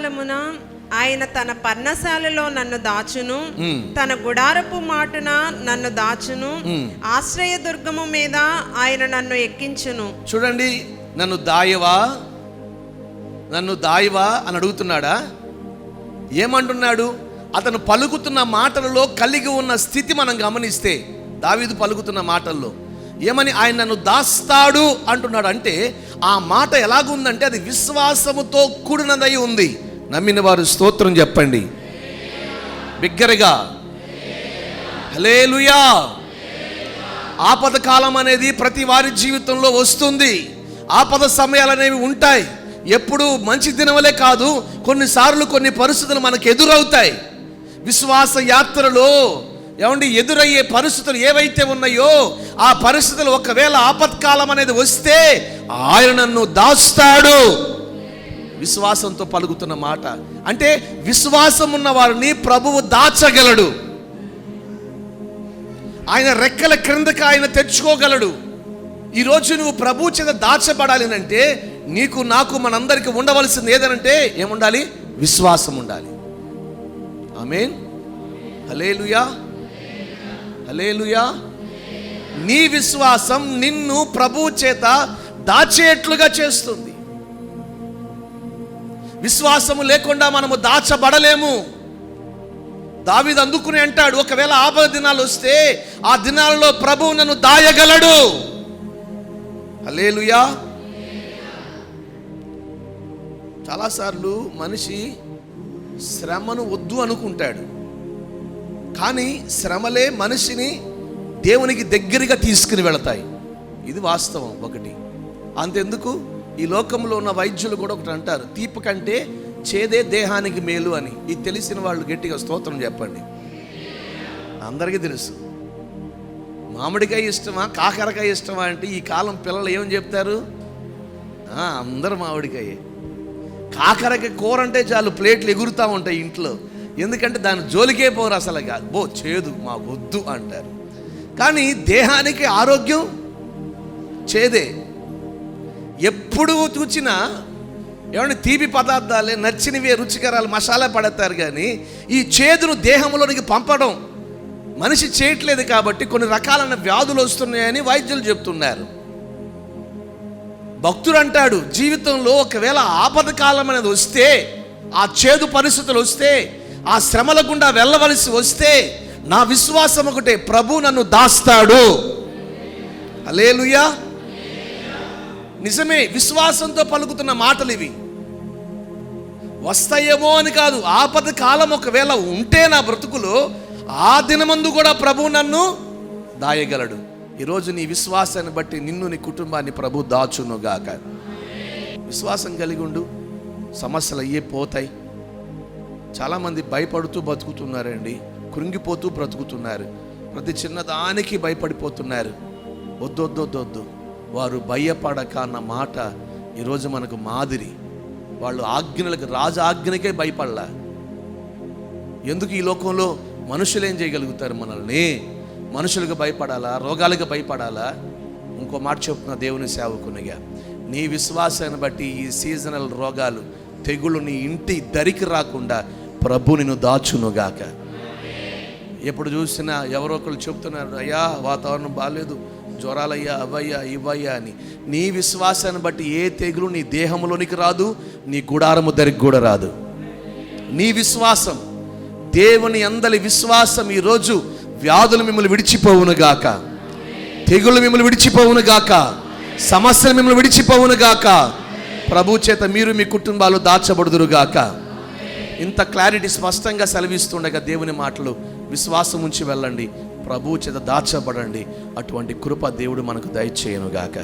కాలమున ఆయన తన పర్ణశాలలో నన్ను దాచును, తన గుడారపు మాటున నన్ను దాచును, ఆశ్రయదుర్గము మీద ఆయన నన్ను ఎక్కించును. చూడండి, నన్ను దాయవా అని అడుగుతున్నాడా? ఏమంటున్నాడు? అతను పలుకుతున్న మాటలలో కలిగి ఉన్న స్థితి మనం గమనిస్తే, దావీదు పలుకుతున్న మాటల్లో ఏమని, ఆయన నన్ను దాస్తాడు అంటున్నాడు. అంటే ఆ మాట ఎలాగుందంటే అది విశ్వాసముతో కూడినదై ఉంది. నమ్మిన వారు స్తోత్రం చెప్పండి బిగ్గరగా. హల్లెలూయా. ఆపద కాలం అనేది ప్రతి వారి జీవితంలో వస్తుంది. ఆపద సమయాలు అనేవి ఉంటాయి. ఎప్పుడు మంచి దినవలే కాదు, కొన్నిసార్లు కొన్ని పరిస్థితులు మనకు ఎదురవుతాయి. విశ్వాస యాత్రలో ఎదురయ్యే పరిస్థితులు ఏవైతే ఉన్నాయో ఆ పరిస్థితులు ఒకవేళ ఆపత్కాలం అనేది వస్తే ఆయన నన్ను దాస్తాడు. విశ్వాసంతో పలుకుతున్న మాట అంటే విశ్వాసం ఉన్న వారిని ప్రభువు దాచగలడు. ఆయన రెక్కల క్రిందకి ఆయన తెచ్చుకోగలడు. ఈరోజు నువ్వు ప్రభు చేత దాచబడాలి అంటే నీకు నాకు మనందరికీ ఉండవలసింది ఏదనంటే ఏముండాలి? విశ్వాసం ఉండాలి. ఆమేన్. హల్లెలూయా, హల్లెలూయా. నీ విశ్వాసం నిన్ను ప్రభు చేత దాచేట్లుగా చేస్తుంది. విశ్వాసము లేకుండా మనము దాచబడలేము. దావీదు అందుకుని అంటాడు, ఒకవేళ ఆపద దినాలు వస్తే ఆ దినాలలో ప్రభువు నన్ను దాయగలడు. హల్లెలూయా. చాలాసార్లు మనిషి శ్రమను వద్దు అనుకుంటాడు, కానీ శ్రమలే మనిషిని దేవునికి దగ్గరగా తీసుకుని వెళతాయి. ఇది వాస్తవం. ఒకటి అంతెందుకు, ఈ లోకంలో ఉన్న వైద్యులు కూడా ఒకటి అంటారు, తీపి కంటే చేదే దేహానికి మేలు అని. ఇది తెలిసిన వాళ్ళు గట్టిగా స్తోత్రం చెప్పండి. అందరికీ తెలుసు. మామిడికాయ ఇష్టమా కాకరకాయ ఇష్టమా అంటే ఈ కాలం పిల్లలు ఏమని చెప్తారు? అందరూ మామిడికాయే. కాకరకాయ కూర అంటే చాలు ప్లేట్లు ఎగురుతూ ఉంటాయి ఇంట్లో. ఎందుకంటే దాని జోలికే పోరు అసలు. కాదు, చేదు మాకు వద్దు అంటారు. కానీ దేహానికి ఆరోగ్యం చేదే. ఎప్పుడు చూసినా తీపి పదార్థాలే నచ్చినవే రుచికరాలు మసాలా పడతారు. కానీ ఈ చేదును దేహంలోనికి పంపడం మనిషి చేయట్లేదు. కాబట్టి కొన్ని రకాలైన వ్యాధులు వస్తున్నాయని వైద్యులు చెప్తున్నారు. భక్తుడు అంటాడు, జీవితంలో ఒకవేళ ఆపద కాలం అనేది వస్తే, ఆ చేదు పరిస్థితులు వస్తే, ఆ శ్రమల గుండా వెళ్ళవలసి వస్తే నా విశ్వాసం ఒకటే, ప్రభు నన్ను దాస్తాడు. హల్లెలూయా. నిజమే, విశ్వాసంతో పలుకుతున్న మాటలు ఇవి. వస్తాయేమో అని కాదు, ఆపద కాలం ఒకవేళ ఉంటే నా బ్రతుకులో ఆ దినమందు కూడా ప్రభు నన్ను దాయగలడు. ఈరోజు నీ విశ్వాసాన్ని బట్టి నిన్ను నీ కుటుంబాన్ని ప్రభు దాచునుగాక. విశ్వాసం కలిగి ఉండు, సమస్యలు అయ్యే పోతాయి. చాలామంది భయపడుతూ బతుకుతున్నారండి, కృంగిపోతూ బ్రతుకుతున్నారు, ప్రతి చిన్నదానికి భయపడిపోతున్నారు. వద్దొద్దొద్దొద్దు, వారు భయపడక అన్న మాట ఈరోజు మనకు మాదిరి. వాళ్ళు ఆజ్ఞలకు, రాజు ఆజ్ఞలకే భయపడలా. ఎందుకు? ఈ లోకంలో మనుషులు ఏం చేయగలుగుతారు? మనల్ని మనుషులకు భయపడాలా? రోగాలకు భయపడాలా? ఇంకో మాట చెప్తున్న దేవుని సేవకునిగా, నీ విశ్వాసాన్ని బట్టి ఈ సీజనల్ రోగాలు, తెగులు నీ ఇంటి దరికి రాకుండా ప్రభు నిన్ను దాచునుగాక. ఎప్పుడు చూసినా ఎవరో ఒకరు చెప్తున్నారు, అయ్యా వాతావరణం బాగాలేదు, జ్వరాలయ్యా, అవయ్యా, ఇవయ్యా అని. నీ విశ్వాసాన్ని బట్టి ఏ తెగులు నీ దేహంలోనికి రాదు, నీ గుడారము దరికి కూడా రాదు. నీ విశ్వాసం, దేవుని అందలి విశ్వాసం ఈరోజు వ్యాధులు మిమ్మల్ని విడిచిపోవునుగాక, తెగులు మిమ్మల్ని విడిచిపోవునుగాక, సమస్యలు మిమ్మల్ని విడిచిపోవునుగాక. ప్రభు చేత మీరు మీ కుటుంబాలు దాచబడుదురుగాక. ఇంత క్లారిటీ స్పష్టంగా సెలవిస్తుండగా దేవుని మాటలు విశ్వాసం ఉంచి వెళ్ళండి, ప్రభు చేత దాచబడండి. అటువంటి కృప దేవుడు మనకు దయచేయునుగాక.